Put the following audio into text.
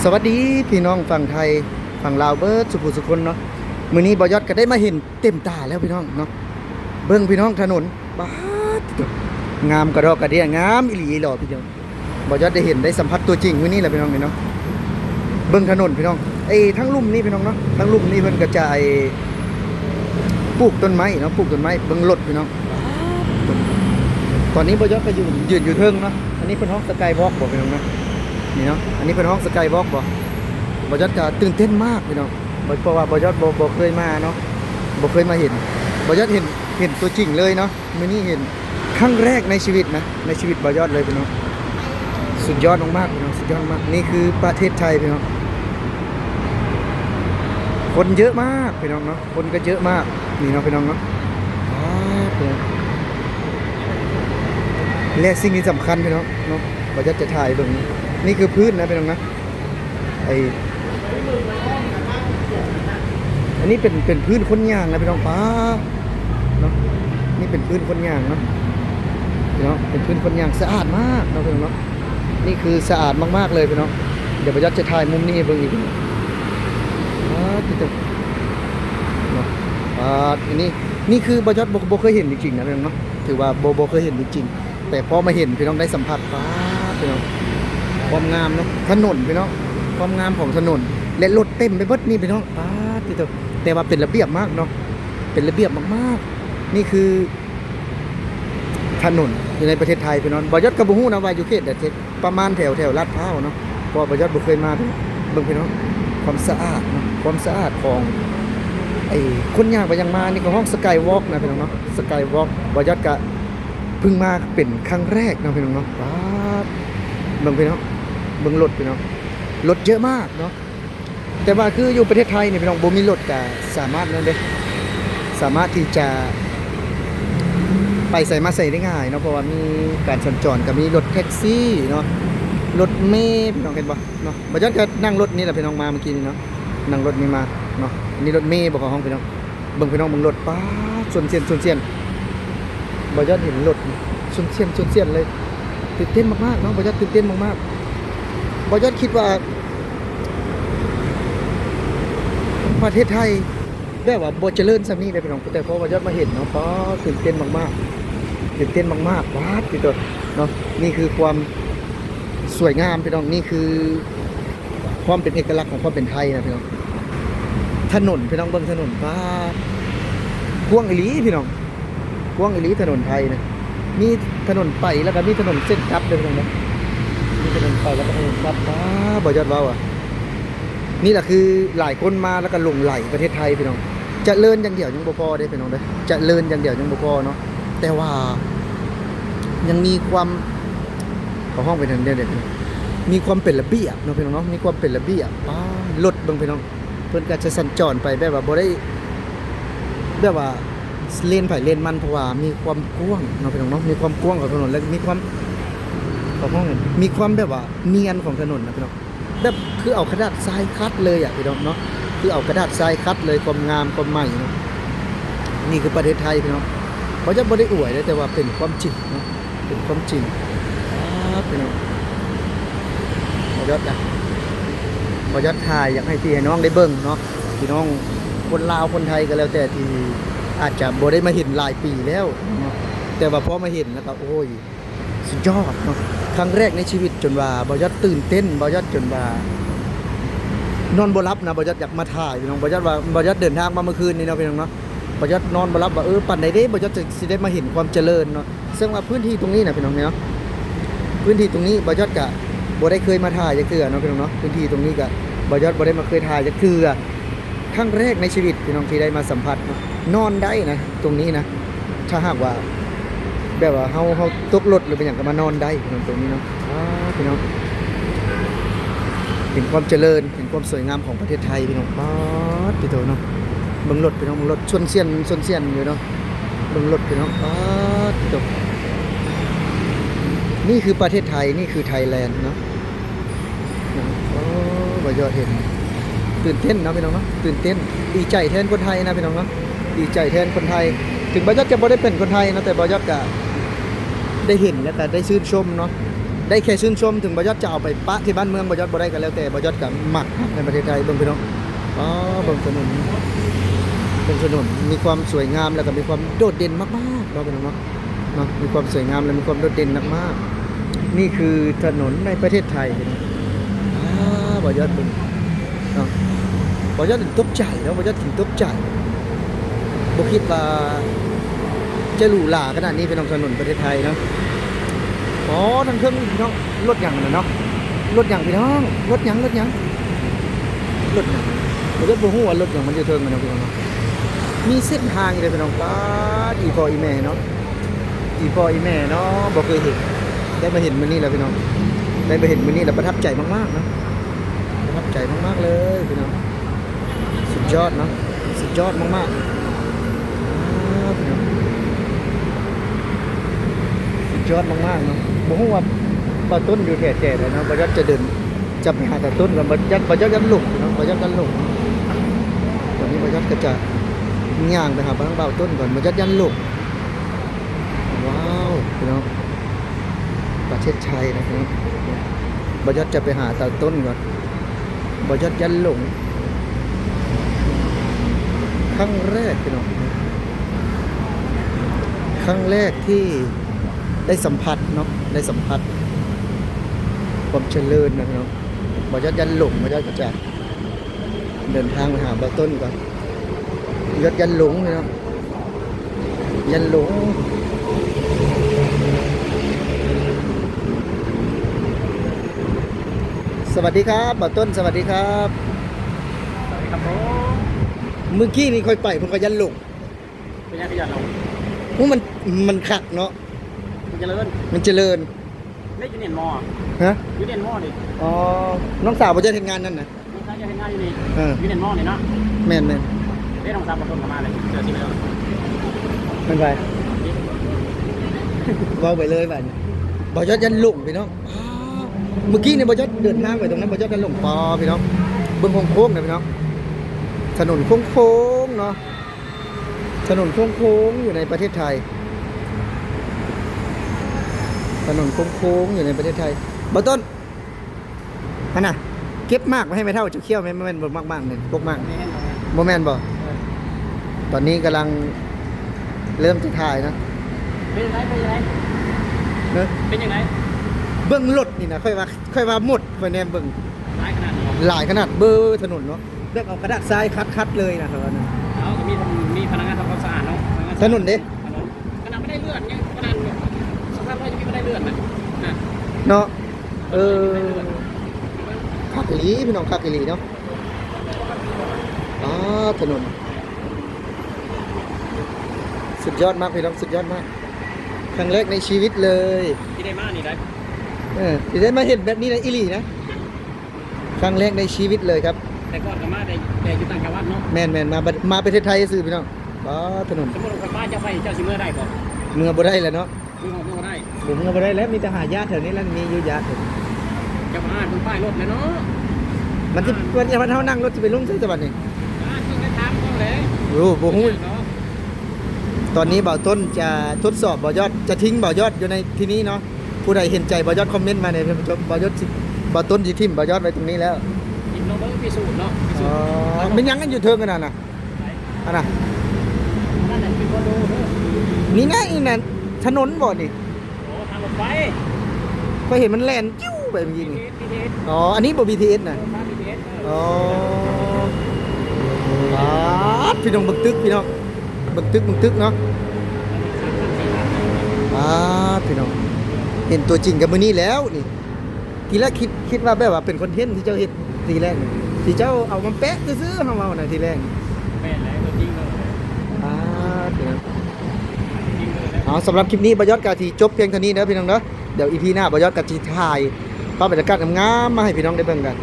สวัสดีพี่น้องฝั่งไทยฝั่งลาวเบิร์ดสุขุสุคนเนาะมื้อนี้บอยอดก็ได้มาเห็นเต็มตาแล้วพี่น้องเนาะเบิ่งพี่น้องถนนบ้าดงามกระดอกกระเดียงามอีหลีอีหล่อพี่น้องบอยอดได้เห็นได้สัมผัสตัวจริงมื้อนี้แหละพี่น้องเนาะเบิ่งถนนพี่น้องไอ้ทั้งลุ่มนี่พี่น้องเนาะทั้งลุ่มนี่เพิ่นกระจายปลูกต้นไม้เนาะปลูกต้นไม้เบิ่งรถพี่น้องตอนนี้บอยอดก็ยืนอยู่เทิงเนาะอันนี้เป็นห้องสกายวอล์กบ่พี่น้องเนาะนี่เนาะอันนี้เป็นห้องสกายวอล์กบ่บอยอดก็ตื่นเต้นมากพี่น้องเพราะว่าบอยอดบ่เคยมาเนาะบ่เคยมาเห็นบอยอดเห็นตัวจริงเลยเนาะมื้อนี้เห็นครั้งแรกในชีวิตนะในชีวิตบอยอดเลยพี่น้องสุดยอดมากๆพี่น้องสุดยอดมากนี่คือประเทศไทยพี่น้องคนเยอะมากพี่น้องเนาะคนก็เยอะมากนี่เนาะพี่น้องเนาะและสิ่งที่สำคัญพี่น้องเนาะบอยอดจะถ่ายเบิ่งนี่คือพื้นนะพี่น้องนะอันนี้เป็นพื้นคนย่างนะพี่น้องป้าเนาะนี่เป็นพื้นคนย่างเนาะพี่น้องเป็นพื้นคนย่างสะอาดมากนะพี่น้องเนาะนี่คือสะอาดมากๆเลยพี่น้องเดี๋ยวบอยอดจะถ่ายมุมนี้เบิ่งอีกที่ตึกเนาะอันนี้นี่คือบอยอดบ่เคยเห็นจริงๆนะพี่น้องเนาะถือว่าบ่เคยเห็นจริงๆแต่พอมาเห็นพี่น้องได้สัมผัสป้าพี่น้องความงามเนาะถนนพี่น้องความงามของถนนและรถเต็มไปหมดนี่พี่น้องป้าที่ตึกแต่ว่าเป็นระเบียบมากเนาะเป็นระเบียบมากๆนี่คือถนนอยู่ในประเทศไทยพี่น้องบอยอดกระบุหูนะว่าอยู่เขตแต่ประมาณแถวลาดพร้าวเนาะเพราะบอยอดบ่เคยมาเบิ่งพี่น้องความสะอาดเนาะความสะอาดของคนย่างไปยังมานี่ก็ห้องสกายวอล์กนะพี่น้องเนาะสกายวอล์กบอยอดก็เพิ่งมาเป็นครั้งแรกนะพี่น้องเนาะป้าเบิ่งพี่น้องเบิ่งรถพี่น้องรถเยอะมากเนาะแต่ว่าคืออยู่ประเทศไทยนี่พี่น้องบ่มีรถก็สามารถนั่นเด้สามารถที่จะไปใส่มาใส่ได้ง่ายเนาะเพราะว่ามีการสัญจรก็มีรถแท็กซี่เนาะรถเมล์พี่น้องเห็นบ่เนาะบ่จักจะนั่งรถนี่แหละพี่น้องมาเมื่อกี้นี่เนาะนั่งรถนี้มาเนาะนี่รถเมล์บ่ของห้องพี่น้องเบิ่งพี่น้องเบิ่งรถป๊าดชนเสียนบ่ยอดเห็นรถชนเสียนเลยตื่นเต้นมากๆเนาะบ่ยอดตื่นเต้นมากๆบ่ยอดคิดว่าประเทศไทยแบบว่าบ่เจริญซำนี้เลยพี่น้องแต่พอบ่ยอดมาเห็นเนาะป๊าดตื่นเต้นมากๆตื่นเต้นมากๆว้าดพี่ตัวเนาะนี่คือความสวยงามพี่น้องนี่คือความเป็นเอกลักษณ์ของความเป็นไทยนะพี่น้องถนนพี่น้องเบิ่งถนนป้ากว้างอีหลีพี่น้องกว้างอีหลีถนนไทยนะมีถนนไปแล้วก็มีถนนเส้นกลับด้วยพี่น้องนะมีถนนไปแล้วก็ถนนกลับป้าบ่ยอดว้าวอ่ะนี่แหละคือหลายคนมาแล้วก็หลงไหลประเทศไทยพี่น้องจะเลินอย่างเดียวยังบ่พอเด้พี่น้องเด้จะเลินอย่างเดียวยังบ่พอเนาะแต่ว่ายังมีความของห้องเป็นเด็ดๆมีความเป็นระเบียบเนาะพี่น้องเนาะมีความเป็นระเบียบป้ารถเบิ่งพี่น้องเพิ่นก็จะสัญจรไปแบบว่าบ่ได้แบบว่าเลนไผเลนมันเพราะว่ามีความกว้างเนาะพี่น้องเนาะมีความกว้างของถนนและมีความของห้องมีความแบบว่าเนียนของถนนนะพี่น้องแบบคือเอากระดาษทรายคัดเลยอ่ะพี่น้องเนาะคือเอากระดาษทรายคัดเลยความงามความใหม่เนาะนี่คือประเทศไทยพี่น้องเขาจะบ่ได้อวยแต่ว่าเป็นความจริงเนาะเป็นความจริงพี่น้องขอยอดนะขอยอดถ่ายอยากให้พี่ให้น้องได้เบิ่งเนาะพี่น้องคนลาวคนไทยก็แล้วแต่ที่อาจจะบ่ได้มาเห็นหลายปีแล้วเนาะแต่ว่าพอมาเห็นแล้วก็โอ้ยสุดยอดเนาะครั้งแรกในชีวิตจนว่าบ่ยอดตื่นเต้นบ่ยอดจนว่านอนบ่หลับนะบ่ยอดอยากมาถ่ายพี่น้องบ่ยอดว่าบ่ยอดเดินทางมาเมื่อคืนนี้เนาะพี่น้องเนาะบ่ยอดนอนบ่หลับว่าปานใดเด้บ่ยอดจะสิได้มาเห็นความเจริญเนาะซึ่งว่าพื้นที่ตรงนี้นะพี่น้องเนาะพื้นที่ตรงนี้บ่ยอดก็บ่ได้เคยมาถ่ายจักเทื่อเนาะพี่น้องเนาะพื้นที่ตรงนี้ก็บ่ยอดบ่ได้มาเคยถ่ายจักเทื่อครั้งแรกในชีวิตพี่น้องที่ได้มาสัมผัสเนาะนอนได้นะตรงนี้นะถ้าหากว่าแบบว่าเฮาตกรถหรือเป็นหยังก็มานอนได้พี่น้องตรงนี้เนาะพี่น้องเห็นความเจริญเห็นความสวยงามของประเทศไทยพี่น้องป๊าดพี่โตเนาะเบิ่งรถพี่น้องเบิ่งรถชนเสี้ยนอยู่เนาะเบิ่งรถพี่น้องป๊าดพี่โตนี่คือประเทศไทยนี่คือไทยแลนด์เนาะโอ้บ่ยอดเห็นตื่นเต้นเนาะพี่น้องเนาะตื่นเต้นดีใจแทนคนไทยนะพี่น้องเนาะดีใจแทนคนไทยถึงบ่ยอดจะบ่ได้เป็นคนไทยนะแต่บ่ยอดก็ได้เห็นแล้วก็ได้ชื่นชมเนาะ ได้แค่ชื่นชมถึงบ่ยอดจะเอาไปปะที่บ้านเมืองบ่ยอดบ่ได้ก็แล้วแต่บ่ยอดก็มักในประเทศไทยเบิ่งพี่น้องอ๋อเบิ่งถนนมีความสวยงามแล้วก็มีความโดดเด่นมากๆเนาะพี่น้องเนาะมีความสวยงามและมีความโดดเด่นมากๆนี่คือถนนในประเทศไทยพี่น้องบ่ยอดเบิ่งเนาะบ่ยอดถึงตกใจแล้วบ่ยอดถึงตกใจบ่คิดว่าจะหรูหราขนาดนี้พี่น้องถนนประเทศไทยเนาะอ๋อทางเครื่องพี่น้องรถหยังน่ะเนาะรถหยังพี่น้องรถหยังบ่ยอดบ่ฮู้ว่ารถหยังมันอยู่เทิงมันเนาะพี่น้องเนาะมีเส้นทางเลยพี่น้องป้าอีพ่ออีแม่เนาะบ่เคยเห็นได้มาเห็นมื้อนี้แล้วพี่น้องได้มาเห็นมื้อนี้แล้วประทับใจมากๆเนาะประทับใจมากๆเลยพี่น้องสุดยอดเนาะสุดยอดมากๆพี่น้องสุดยอดมากๆเนาะบ่ฮู้ว่าป้าต้นอยู่แก่ๆเลยเนาะบ่ยอดจะเดินจะไปหาตาต้นกับบ่ยอดกันหลงเนาะบ่ยอดกันหลงตอนนี้บ่ยอดก็จะย่างไปหาบ้างเบาต้นก่อนบ่ยอดยันหลงว้าวพี่น้องประเทศไทยนะครับบ่ยอดจะไปหาตาต้นก่อนบ่ยอดยันหลงครั้งแรกพี่น้องครั้งแรกที่ได้สัมผัสเนาะได้สัมผัสความเจริญนะพี่น้องบ่ยอดยันหลงบ่ยอดก็จะเดินทางไปหาเบาต้นก่อนยอดยันหลงพี่น้องยันหลงสวัสดีครับเบาต้นสวัสดีครับสวัสดีครับผม เมื่อกี้นี่ค่อยไปผมก็ยันหลง เป็นยังไงยันเรา โอ้มันขัดเนาะ คุณเจริญ มันเจริญ ไม่ยูเนียนมอ ฮะ ยูเนียนมอดิ อ๋อน้องสาวบ่จะเฮ็ดงานนั่นน่ะ ลูกชายจะเห็นงานอยู่นี่ เออ ยูเนียนมอเนี่ยเนาะ แม่น เด้น้องสาวประตูมาเลยเจอที่เลย มันไปเว้าไปเลยบัดนี้บ่ยอดยันหลงพี่น้องอ้าวเมื่อกี้นี่บ่ยอดเดินทางไปตรงนั้นบ่ยอดยันหลงปอพี่น้องเบิ่งโค้งๆนะพี่น้องถนนโค้งๆเนาะถนนโค้งๆอยู่ในประเทศไทยถนนโค้งๆอยู่ในประเทศไทยบ่ต้นอันน่ะเก็บมากไว้ให้แม่เฒ่าจะเคี่ยวแม่นบ่มากๆนี่พวกมาก ไม่เห็นเรา บ่แม่นบ่ตอนนี้กำลังเริ่มจะถ่ายนะ เป็นยังไง เนอะ เป็นยังไง เบิ่งรถนี่นะค่อยว่าหมดไปแนมเบิ่ง ร้ายขนาดนี้ หลายขนาดเบอร์ถนนเนาะเลือกเอากระดาษทรายคัดเลยนะครับว่านะ เอาก็มีพนักงานทำความสะอาดเนาะ ถนนเด้ ขนาดไม่ได้เลือดยังขนาดสภาพเรายังไม่ได้เลือดนะ เนาะคักอีหลีพี่น้องคักอีหลีเนาะอ๋อถนนสุดยอดมากพี่น้องสุดยอดมากครั้งแรกในชีวิตเลย ที่ได้มานี่ได้ ที่ได้มาเห็นแบบนี้ในอีหลีนะครั้งแรกในชีวิตเลยครับ แต่ก่อนก็มาแต่อยู่ต่างจังหวัดเนาะ แม่นมาประเทศไทยซื่อพี่น้องอ๋อถนน สมมติว่าบ้านจะไปเจ้าสิเมื่อได้ก่อน เมืองบ่ได้แล้วเนาะ มึงออกเมื่อได้ ผมเมืองบ่ได้แล้วมีแต่หาญาติแถวนี้แล้วมีอยู่ญาติ จะมาคุณป้ายรถแล้วเนาะ มันจะมาเท่านั่งรถจะไปลุ่มใช่จังหวัดนี่ เพิ่งได้ถามเขาเลย รู้บ่ฮู้ตอนนี้บ่าวต้นจะทดสอบบ่าวยอดจะทิ้งบ่าวยอดอยู่ในที่นี้เนาะผู้ใดเห็นใจบ่าวยอดคอมเมนต์มาในผู้ชมบ่าวยอดสิบ่าวต้นสิทิ่มบ่าวยอดไว้ตรงนี้แล้ว กินโนเบิร์พิสูจน์เนาะพิสู อ๋ จ อ น์ มันยังกันอยู่เทิงกันน่ะอันน่ะ นั่นแหละเป็นคนดูเด้อ นี่ไงนั่นถนนบ่นี่ โอ้ทางรถไฟ ก็เห็นมันแล่นจิ้วไปเมื่อกี้นี่ BTS อ๋ออันนี้บ่ BTS น่ะ ทาง BTS อ๋อพี่น้องเบิ่งตึกพี่น้องเบิ่งตึกเนาะพี่น้องเห็นตัวจริงกับมื้อนี้แล้วนี่ทีแรกคิดว่าแบบว่าเป็นคอนเทนต์ที่เจ้าเฮ็ดทีแรกนี่ที่เจ้าเอามาแปะซื่อๆเฮาเว้าน่ะทีแรก แม่นแล้วจริงเลย พี่น้อง จริงเลย เอาสำหรับคลิปนี้บอยอดกาทีจบเพียงเท่านี้นะพี่น้องเนาะเดี๋ยว EP หน้าบอยอดกาทีถ่ายภาพบรรยากาศงามๆมาให้พี่น้องได้เบิ่งกัน